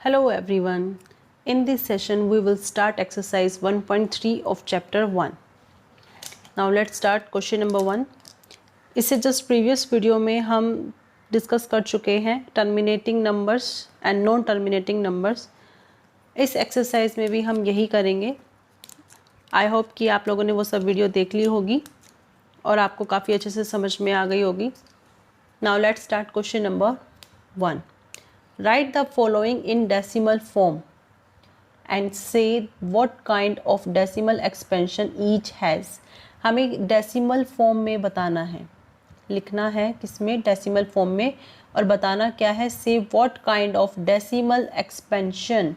Hello everyone. In this session we will start exercise 1.3 of chapter 1. Now let's start question number 1. इससे just previous video में हम discuss कर चुके हैं terminating numbers and non terminating numbers. इस exercise में भी हम यही करेंगे. आई होप कि आप लोगों ने वो सब वीडियो देख ली होगी और आपको काफ़ी अच्छे से समझ में आ गई होगी. Now let's start question number 1. Write the following in decimal form and say what kind of decimal expansion each has. हमें डेसिमल फॉर्म में बताना है, लिखना है किसमें, डेसिमल फॉर्म में, और बताना क्या है. से what kind of decimal expansion.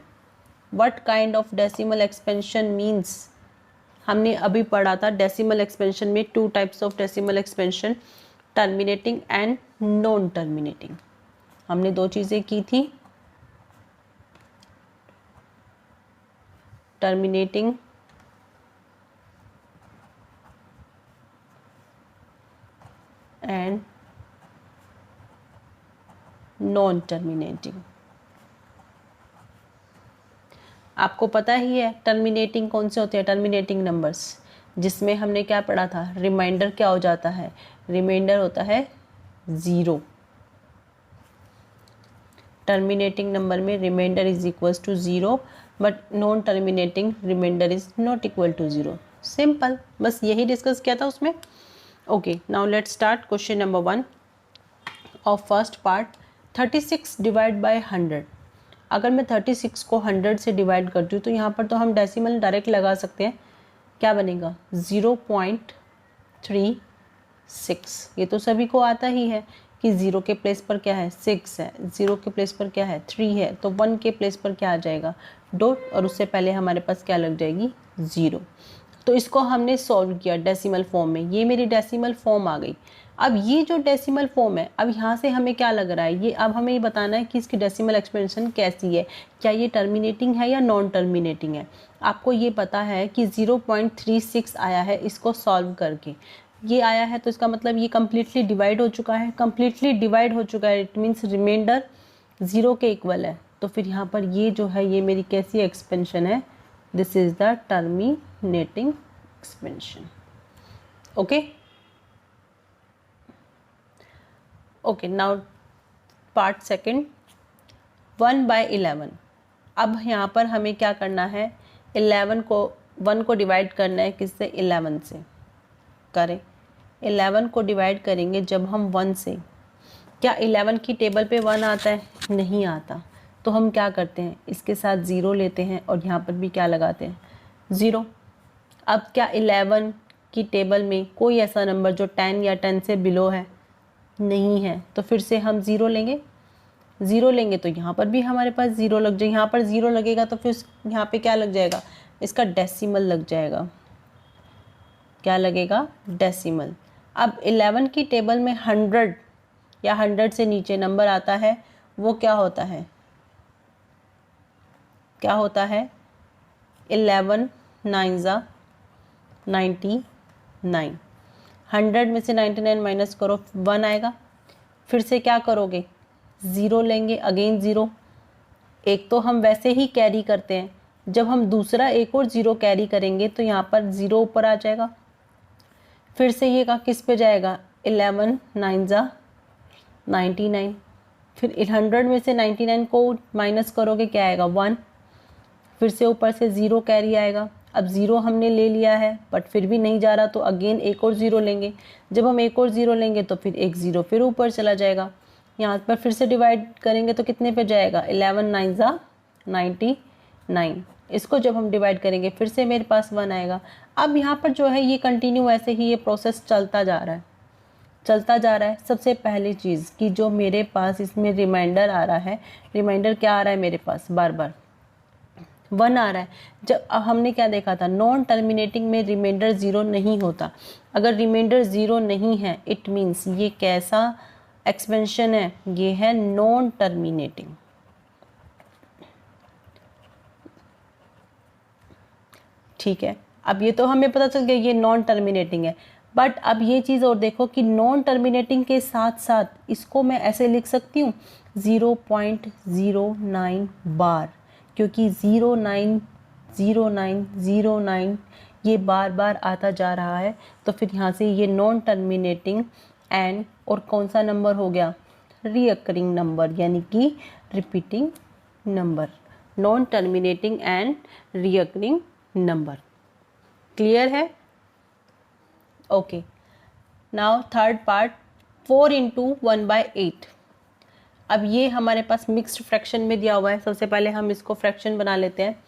What kind of decimal expansion means हमने अभी पढ़ा था डेसिमल एक्सपेंशन में 2 types of decimal expansion, terminating and non terminating. हमने 2 चीज़ें की थी, टर्मिनेटिंग एंड नॉन टर्मिनेटिंग. आपको पता ही है टर्मिनेटिंग कौन से होते हैं. टर्मिनेटिंग नंबर्स जिसमें हमने क्या पढ़ा था, रिमाइंडर क्या हो जाता है, रिमाइंडर होता है 0. टर्मिनेटिंग नंबर में remainder is equals to 0 but non terminating remainder is not equal to 0. Simple, बस यही डिस्कस किया था उसमें. Okay, now let's start question number 1 of first part. 36 divide by 100. अगर मैं 36 को 100 से डिवाइड करती हूँ तो यहाँ पर तो हम डेसिमल डायरेक्ट लगा सकते हैं. क्या बनेगा 0.36. ये तो सभी को आता ही है कि 0 के प्लेस पर क्या है 6 है, 0 के प्लेस पर क्या है 3 है, तो 1 के प्लेस पर क्या आ जाएगा डॉट, और उससे पहले हमारे पास क्या लग जाएगी 0. तो इसको हमने सॉल्व किया डेसिमल फॉर्म में. ये मेरी डेसिमल फॉर्म आ गई. अब ये जो डेसिमल फॉर्म है, अब यहाँ से हमें क्या लग रहा है, ये अब हमें ये बताना है कि इसकी डेसिमल एक्सपेंशन कैसी है, क्या ये टर्मिनेटिंग है या नॉन टर्मिनेटिंग है. आपको ये पता है कि 0.36 आया है इसको सॉल्व करके. ये आया है तो इसका मतलब ये कम्प्लीटली डिवाइड हो चुका है. कम्प्लीटली डिवाइड हो चुका है, इट मीन्स रिमाइंडर 0 के इक्वल है. तो फिर यहाँ पर ये जो है ये मेरी कैसी एक्सपेंशन है, this is the terminating expansion. Okay okay, now part second 1/11. अब यहाँ पर हमें क्या करना है, 11 को 1 को डिवाइड करना है किससे, 11 से. करें 11 को डिवाइड करेंगे जब हम 1 से. क्या 11 की टेबल पे 1 आता है, नहीं आता. तो हम क्या करते हैं, इसके साथ 0 लेते हैं और यहाँ पर भी क्या लगाते हैं 0. अब क्या 11 की टेबल में कोई ऐसा नंबर जो 10 या 10 से बिलो है, नहीं है. तो फिर से हम 0 लेंगे. 0 लेंगे तो यहाँ पर भी हमारे पास 0 लग जाए. यहाँ पर 0 लगेगा तो फिर यहाँ पे क्या लग जाएगा, इसका डेसिमल लग जाएगा. क्या लगेगा, डेसिमल. अब 11 की टेबल में 100 या 100 से नीचे नंबर आता है, वो क्या होता है, क्या होता है 11 9 99. 100 में से 99 माइनस करो, 1 आएगा. फिर से क्या करोगे, 0 लेंगे, अगेन 0. एक तो हम वैसे ही कैरी करते हैं, जब हम दूसरा एक और 0 कैरी करेंगे तो यहाँ पर 0 ऊपर आ जाएगा. फिर से ये का किस पे जाएगा, 11 9 99. फिर 100 में से 99 को माइनस करोगे, क्या आएगा 1. फिर से ऊपर से 0 कैरी आएगा. अब 0 हमने ले लिया है बट फिर भी नहीं जा रहा, तो अगेन एक और 0 लेंगे. जब हम एक और 0 लेंगे तो फिर एक 0 फिर ऊपर चला जाएगा. यहाँ पर फिर से डिवाइड करेंगे तो कितने पे जाएगा, 11 9 99. इसको जब हम डिवाइड करेंगे फिर से मेरे पास 1 आएगा. अब यहाँ पर जो है ये कंटिन्यू ऐसे ही ये प्रोसेस चलता जा रहा है, चलता जा रहा है. सबसे पहली चीज़ कि जो मेरे पास इसमें रिमाइंडर आ रहा है, रिमाइंडर क्या आ रहा है मेरे पास, बार बार 1 आ रहा है. जब अब हमने क्या देखा था, नॉन टर्मिनेटिंग में रिमाइंडर 0 नहीं होता. अगर रिमाइंडर 0 नहीं है इट मीन्स ये कैसा एक्सपेंशन है, ये है नॉन टर्मिनेटिंग. ठीक है, अब ये तो हमें पता चल गया ये नॉन टर्मिनेटिंग है. बट अब ये चीज़ और देखो कि नॉन टर्मिनेटिंग के साथ साथ इसको मैं ऐसे लिख सकती हूँ 0.09 बार, क्योंकि 090909 ये बार बार आता जा रहा है। तो फिर यहाँ से ये नॉन टर्मिनेटिंग एंड और कौन सा नंबर हो गया, रीअकरिंग नंबर, यानी कि repeating number, non terminating and recurring number. Clear है? Okay, now third part, 4 × 1/8। अब ये हमारे पास मिक्स्ड फ्रैक्शन में दिया हुआ है। सबसे पहले हम इसको फ्रैक्शन बना लेते हैं।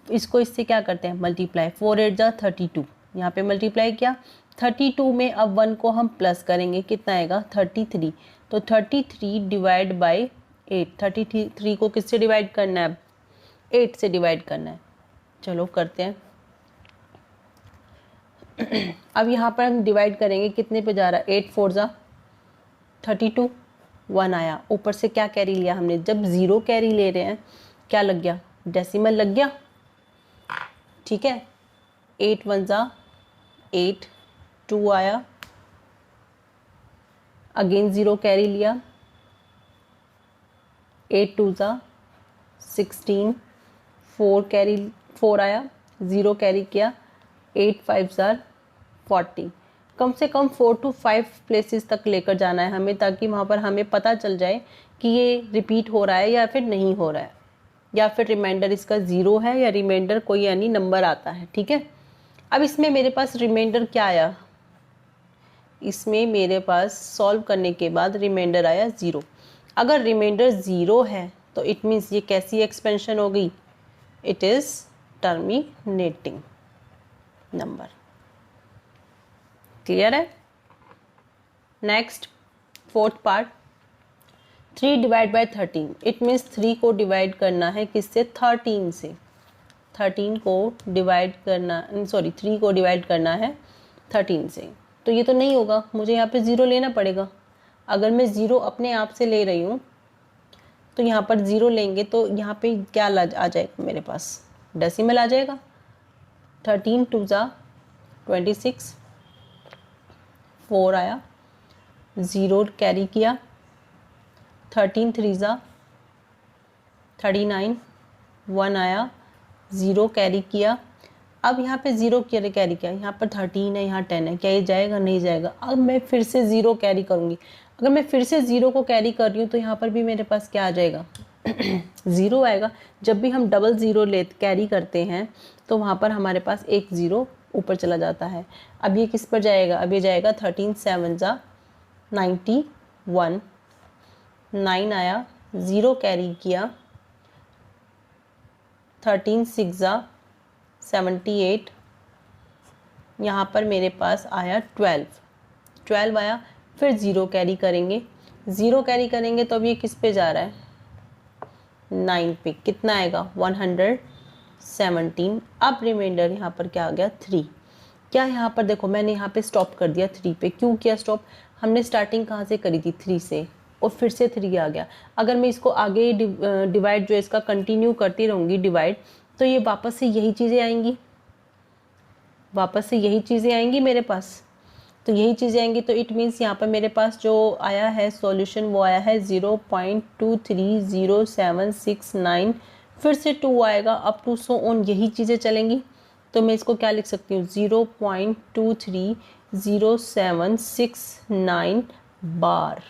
इसको इससे क्या करते हैं, मल्टीप्लाई। 4 8 जा 32, यहाँ पे मल्टीप्लाई किया। 32 में अब 1 को हम प्लस करेंगे, कितना आएगा 33। तो 33 डिवाइड बाई 8, 33 को किससे डिवाइड करना है, 8 से डिवाइड करना है। चलो करते हैं। अब यहाँ पर हम डिवाइड करेंगे, कितने पे जा रहा है, 8 4 जा 32, 1 आया। ऊपर से क्या कैरी लिया हमने, जब 0 कैरी ले रहे हैं क्या लग गया, डेसिमल लग गया। ठीक है, 8 1 जा 8, 2 आया, अगेन 0 कैरी लिया, 8 2 जा 16, 4 कैरी 4 आया, 0 कैरी किया, 8 5 जा 40। कम से कम 4 to 5 प्लेसेस तक लेकर जाना है हमें, ताकि वहाँ पर हमें पता चल जाए कि ये रिपीट हो रहा है या फिर नहीं हो रहा है, या फिर रिमाइंडर इसका 0 है या रिमाइंडर कोई यानी नंबर आता है। ठीक है, अब इसमें मेरे पास रिमाइंडर क्या आया, इसमें मेरे पास सॉल्व करने के बाद रिमाइंडर आया 0। अगर रिमाइंडर 0 है तो इट मीन्स ये कैसी एक्सपेंशन हो गई, it is terminating number. Clear है? Next fourth part, 3 divide by 13। It means 3 को डिवाइड करना है किससे, 13 से। 13 को डिवाइड करना, सॉरी 3 को डिवाइड करना है 13 से। तो ये तो नहीं होगा, मुझे यहाँ पे 0 लेना पड़ेगा। अगर मैं 0 अपने आप से ले रही हूँ तो यहाँ पर 0 लेंगे तो यहाँ पे क्या आ जाएगा मेरे पास, डेसिमल आ जाएगा। 13 2 जा 26, 4 आया, 0 कैरी किया, 13 3 जा 39, 1 आया, 0 कैरी किया। अब यहाँ पे 0 कैरी किया, यहाँ पर 13 है, यहाँ 10 है, क्या ये जाएगा, नहीं जाएगा। अब मैं फिर से 0 कैरी करूँगी। अगर मैं फिर से 0 को कैरी कर रही हूँ तो यहाँ पर भी मेरे पास क्या आ जाएगा 0 आएगा। जब भी हम डबल 0 कैरी करते हैं तो वहाँ पर हमारे पास एक 0 ऊपर चला जाता है। अब ये किस पर जाएगा, अब ये जाएगा 13 7 जा 91, 9 आया, 0 कैरी किया, 13 6 जा 78, यहाँ पर मेरे पास आया 12 आया। फिर 0 कैरी करेंगे, 0 कैरी करेंगे तो अब ये किस पे जा रहा है, 9 पे, कितना आएगा 117। अब रिमाइंडर यहाँ पर क्या आ गया 3। क्या यहाँ पर देखो मैंने यहाँ पे स्टॉप कर दिया 3 पे, क्यों किया स्टॉप, हमने स्टार्टिंग कहाँ से करी थी 3 से, और फिर से 3 आ गया। अगर मैं इसको आगे डिवाइड जो है इसका कंटिन्यू करती रहूँगी डिवाइड, तो ये वापस से यही चीज़ें आएंगी, मेरे पास। तो यही चीज़ें आएंगी, तो इट मीन्स यहाँ पर मेरे पास जो आया है सॉल्यूशन वो आया है 0.230769। फिर से 2 आएगा, अब 2 सो ऑन यही चीज़ें चलेंगी। तो मैं इसको क्या लिख सकती हूँ, 0.230769 बार।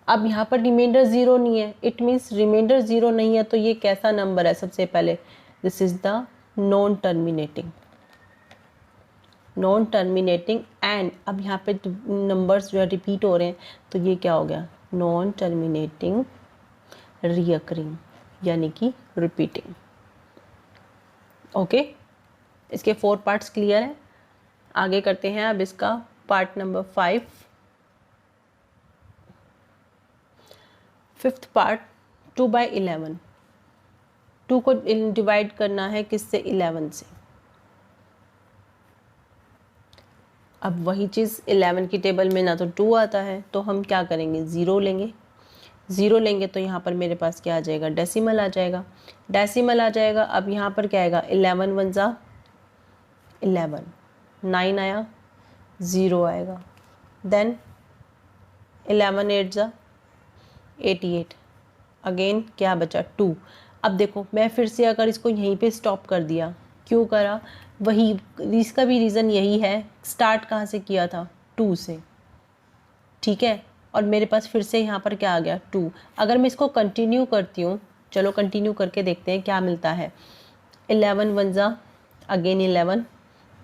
अब यहाँ पर रिमाइंडर 0 नहीं है, इट मीन्स रिमाइंडर 0 नहीं है तो ये कैसा नंबर है, सबसे पहले this is the non terminating and अब यहाँ पे नंबर्स जो है रिपीट हो रहे हैं, तो ये क्या हो गया, नॉन टर्मिनेटिंग रीअकरिंग, यानी कि रिपीटिंग। ओके, इसके 4 पार्ट्स क्लियर है। आगे करते हैं अब इसका पार्ट नंबर 5। Fifth part, 2/11। 2 को डिवाइड करना है किससे, 11 से। अब वही चीज़ 11 की टेबल में ना तो 2 आता है, तो हम क्या करेंगे, 0 लेंगे। 0 लेंगे तो यहाँ पर मेरे पास क्या आ जाएगा, डेसिमल आ जाएगा। अब यहाँ पर क्या आएगा, 11 1 जा 11, 9 आया, 0 आएगा। देन 11 8 जा 88, अगेन क्या बचा 2। अब देखो मैं फिर से अगर इसको यहीं पे स्टॉप कर दिया, क्यों करा, वही इसका भी रीज़न यही है, स्टार्ट कहाँ से किया था, 2 से, ठीक है। और मेरे पास फिर से यहाँ पर क्या आ गया 2। अगर मैं इसको कंटिन्यू करती हूँ, चलो कंटिन्यू करके देखते हैं क्या मिलता है। 11 1 जा अगेन 11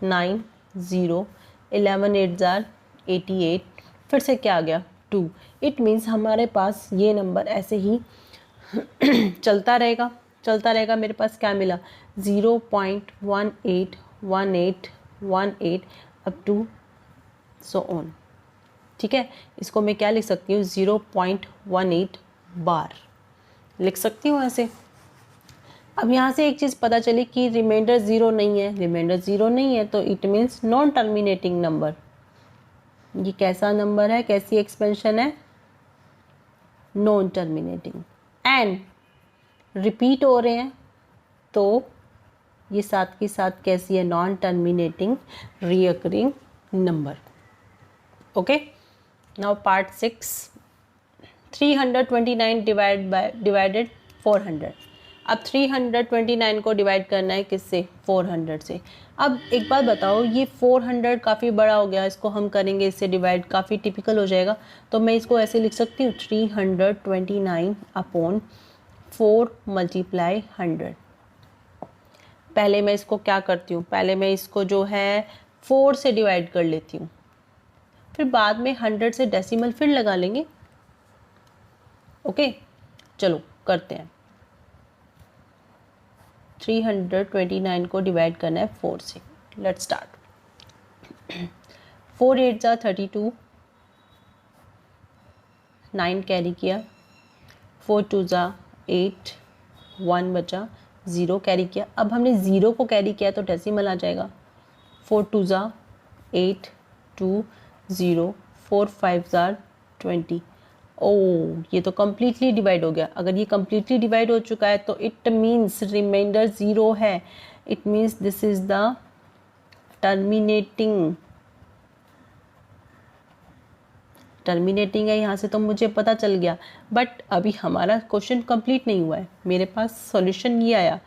9 0, 11 8 जार 88, फिर से क्या आ गया 2। इट मीन्स हमारे पास ये नंबर ऐसे ही चलता रहेगा। मेरे पास क्या मिला 0.181818 अप टू सो ऑन, ठीक है। इसको मैं क्या लिख सकती हूँ 0.18 बार लिख सकती हूँ ऐसे। अब यहाँ से एक चीज़ पता चली कि रिमाइंडर ज़ीरो नहीं है, तो it means non terminating number. ये कैसा नंबर है, कैसी एक्सपेंशन है, नॉन टर्मिनेटिंग, एंड रिपीट हो रहे हैं, तो ये साथ के साथ कैसी है, non terminating recurring number. Okay, now part 6, 329 divided 400। अब 329 को डिवाइड करना है किससे, 400 से। अब एक बात बताओ, ये 400 काफ़ी बड़ा हो गया, इसको हम करेंगे इससे डिवाइड, काफ़ी टिपिकल हो जाएगा। तो मैं इसको ऐसे लिख सकती हूँ 329 अपॉन 4 मल्टीप्लाई 100। पहले मैं इसको क्या करती हूँ, पहले मैं इसको जो है 4 से डिवाइड कर लेती हूँ, फिर बाद में 100 से डेसिमल फिर लगा लेंगे। ओके, चलो करते हैं। 329 को डिवाइड करना है 4 से। Let's start. 4 8 जा 32, 9 कैरी किया, 4 2 जा 8, 1 बचा, 0 कैरी किया। अब हमने 0 को कैरी किया तो डेसिमल आ जाएगा। 4 2 जा 8 2 0, 4 5 जा 20। ओह, ये तो कम्प्लीटली डिवाइड हो गया। अगर ये कम्प्लीटली डिवाइड हो चुका है तो इट मीन्स रिमाइंडर 0 है। It means this is the terminating है। यहाँ से तो मुझे पता चल गया, बट अभी हमारा क्वेश्चन कंप्लीट नहीं हुआ है। मेरे पास सॉल्यूशन ये आया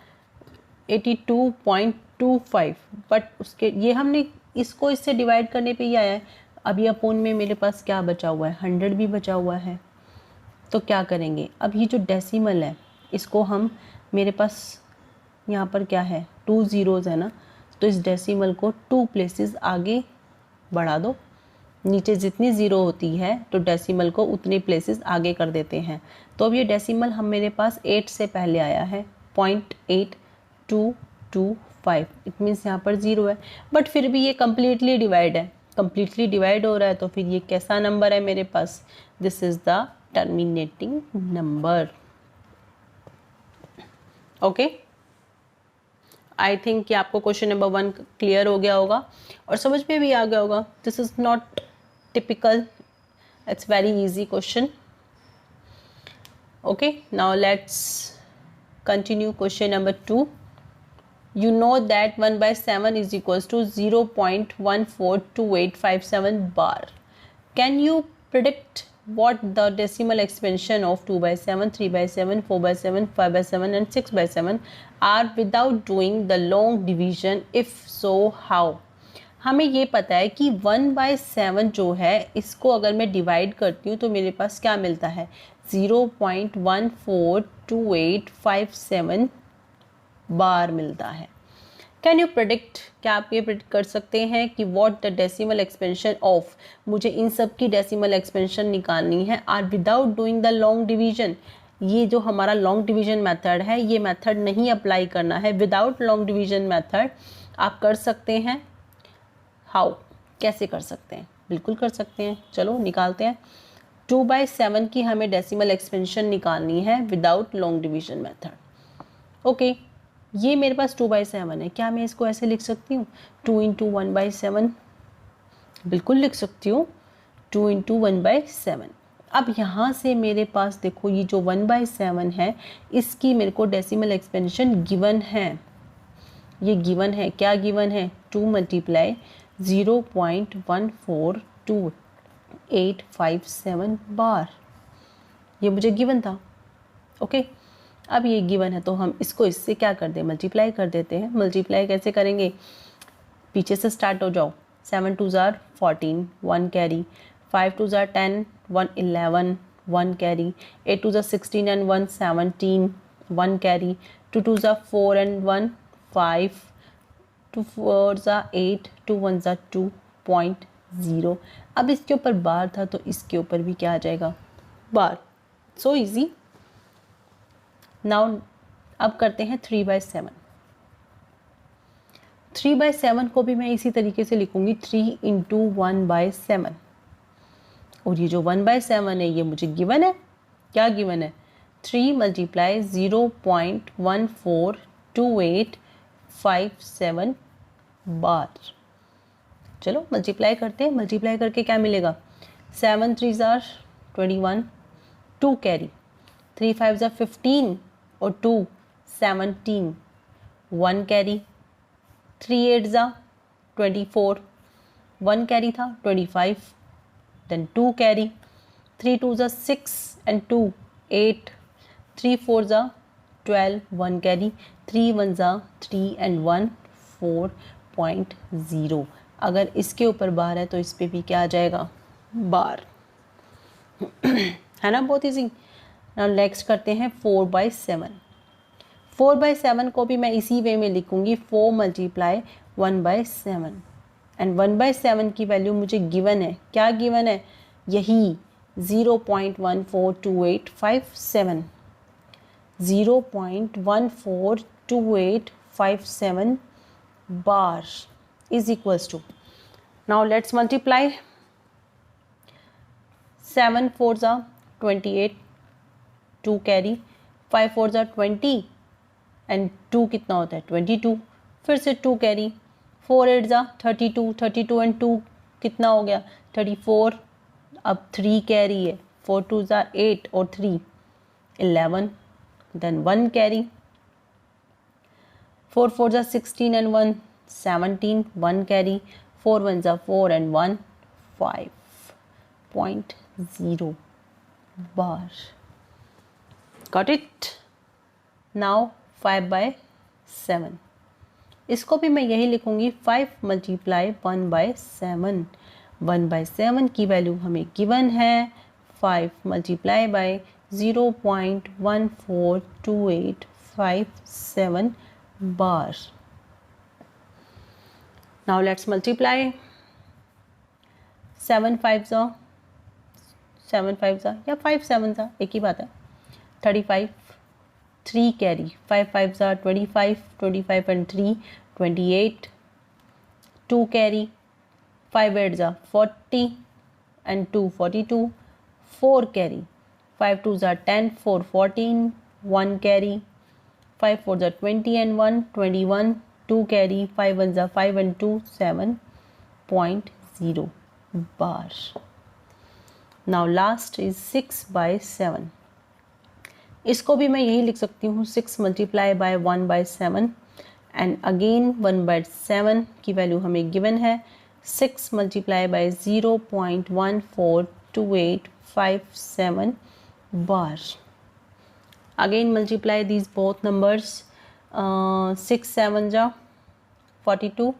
82.25, बट उसके ये हमने इसको इससे डिवाइड करने पे ही आया है। अभी अपोन में मेरे पास क्या बचा हुआ है, 100 भी बचा हुआ है। तो क्या करेंगे, अब ये जो डेसिमल है इसको हम, मेरे पास यहाँ पर क्या है 2 ज़ीरोज़ है ना, तो इस डेसिमल को 2 प्लेसेस आगे बढ़ा दो। नीचे जितनी ज़ीरो होती है तो डेसिमल को उतने प्लेसेस आगे कर देते हैं। तो अब ये डेसिमल हम मेरे पास 8 से पहले आया है 0.8225। इट मीन्स यहाँ पर 0 है, बट फिर भी ये कम्प्लीटली डिवाइड है, कम्प्लीटली डिवाइड हो रहा है। तो फिर ये कैसा नंबर है मेरे पास, this is the terminating number. Okay, I think कि आपको क्वेश्चन नंबर 1 क्लियर हो गया होगा और समझ में भी आ गया होगा। This is not typical, it's very easy question. Okay, now let's continue question number 2। You know that 1/7 is equals to 0.142857 bar. Can you predict what the decimal expansion of 2/7, 3/7, 4/7, 5/7 and 6/7 are without doing the long division? If so, how? हमें ये पता है कि 1/7 जो है इसको अगर मैं डिवाइड करती हूँ तो मेरे पास क्या मिलता है 0.142857 बार मिलता है। कैन यू प्रेडिक्ट, क्या आप ये प्रेडिक्ट कर सकते हैं कि what the decimal expansion of, मुझे इन सब की डेसिमल एक्सपेंशन निकालनी है, are without doing the long division. ये जो हमारा लॉन्ग डिवीजन मेथड है ये मेथड नहीं अप्लाई करना है, विदाउट लॉन्ग डिवीजन मेथड आप कर सकते हैं। हाउ, कैसे कर सकते हैं, बिल्कुल कर सकते हैं। चलो निकालते हैं। 2/7 की हमें डेसिमल एक्सपेंशन निकालनी है without long division method. Okay, ये मेरे पास 2/7 है, क्या मैं इसको ऐसे लिख सकती हूँ 2 × 1/7? बिल्कुल लिख सकती हूँ 2 × 1/7। अब यहाँ से मेरे पास देखो ये जो 1/7 है इसकी मेरे को डेसिमल एक्सपेंशन गिवन है। ये गिवन है, क्या गिवन है 2 × 0.142857 बार, ये मुझे गिवन था। ओके, अब ये गिवन है तो हम इसको इससे क्या कर दें, मल्टीप्लाई कर देते हैं। मल्टीप्लाई कैसे करेंगे, पीछे से स्टार्ट हो जाओ। 7 2 ज़ार 14, 1 कैरी। 5 2 ज़ार 10, 1 11, 1 कैरी। 8 2 ज़ार 16 and 1 17, 1 कैरी। 2 2 ज़ार 4 and 1 5, 2 4 ज़ार 8, 2 1 ज़ार 2.0। अब इसके ऊपर बार था तो इसके ऊपर भी क्या आ जाएगा, बार। So easy. नाउ अब करते हैं 3/7। 3/7 को भी मैं इसी तरीके से लिखूंगी, 3 × 1/7। और ये जो 1/7 है ये मुझे गिवन है। क्या गिवन है, 3 × 0.142857 बार। चलो मल्टीप्लाई करते हैं। मल्टीप्लाई करके क्या मिलेगा, 7 3 ज़ार 21, 2 कैरी। 3 5 ज़ार 15 और 2 17, 1 कैरी। 3 8 ज़ार 24, 1 कैरी था 25, देन 2 कैरी। 3 2 ज़ार 6 and 2 8, 3 4 ज़ार 12, 1 कैरी। 3 1 ज़ार 3 and 1 4.0। अगर इसके ऊपर बार है तो इस पे भी क्या आ जाएगा, बार। है ना, बहुत ईजी। नाउ नेक्स्ट करते हैं 4/7। 4/7 को भी मैं इसी वे में लिखूंगी, 4 × 1/7। एंड 1/7 की वैल्यू मुझे गिवन है। क्या गिवन है, यही 0.142857, 0.142857 बार is equals to, now let's multiply। 7 4 ज़ा 28, 2 कैरी। 5 4 ज़ा 20 एंड 2 कितना होता है 22, फिर से 2 कैरी। 4 8 ज़ा 32, 32 एंड 2 कितना हो गया 34। अब 3 कैरी है, 4 2 ज़ा 8 और 3 11, देन 1 कैरी। 4 4 ज़ा 16 एंड 1 17, 1 कैरी। 4 1 ज़ा 4 and 1 5.0 bar. Got it. Now 5/7, इसको भी मैं यही लिखूंगी, 5 × 1/7। 1/7 की वैल्यू हमें गिवन है, 5 × 0.142857 बार। Now let's multiply. 7 5 ज़ा या 5 7 ज़ा एक ही बात है, 35। 3 कैरी। 5 5 ज़ा 25, 25 एंड 3 28। 2 कैरी। 5 8 ज़ा 40 एंड 2 42। 4 कैरी। 5 2 ज़ा 10, 4 14, 1 कैरी। 5 4 ज़ा 20 एंड 1 21, 2 कैरी। 5 1 ज़ा 5 and 2 7.0 bar. Now last is 6/7। इसको भी मैं यही लिख सकती हूँ, 6 × 1/7 एंड अगेन 1/7 की वैल्यू हमें गिवन है, 6 × 0.142857 बार। Again multiply these both numbers. 6 7 ज़ा 42,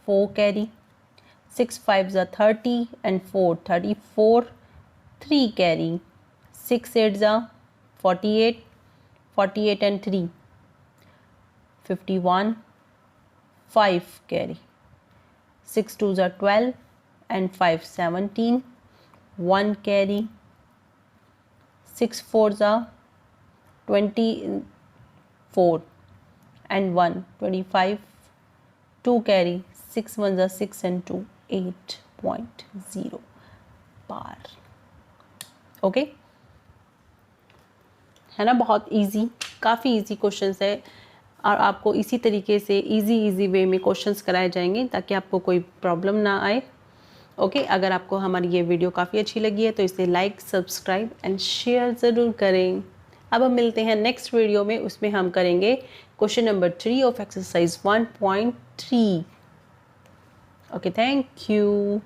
4 कैरी। 6 5 ज़ा 30 एंड 4 34, 3 कैरी। 6 8 ज़ा 48, 48 एंड 3 51, 5 कैरी। 6 2 ज़ा 12 एंड 5 17, 1 कैरी। 6 4 ज़ा 24 एंड 1 25, 2 कैरी। 6 1 ज़ा 6 एंड 2 8.0 बार। ओके, है ना, बहुत इजी, काफ़ी इजी क्वेश्चंस है और आपको इसी तरीके से इजी वे में क्वेश्चंस कराए जाएंगे ताकि आपको कोई प्रॉब्लम ना आए। ओके, अगर आपको हमारी ये वीडियो काफ़ी अच्छी लगी है तो इसे लाइक, सब्सक्राइब एंड शेयर ज़रूर करें। अब हम मिलते हैं नेक्स्ट वीडियो में, उसमें हम करेंगे question number 3 of exercise 1.3। Okay, thank you.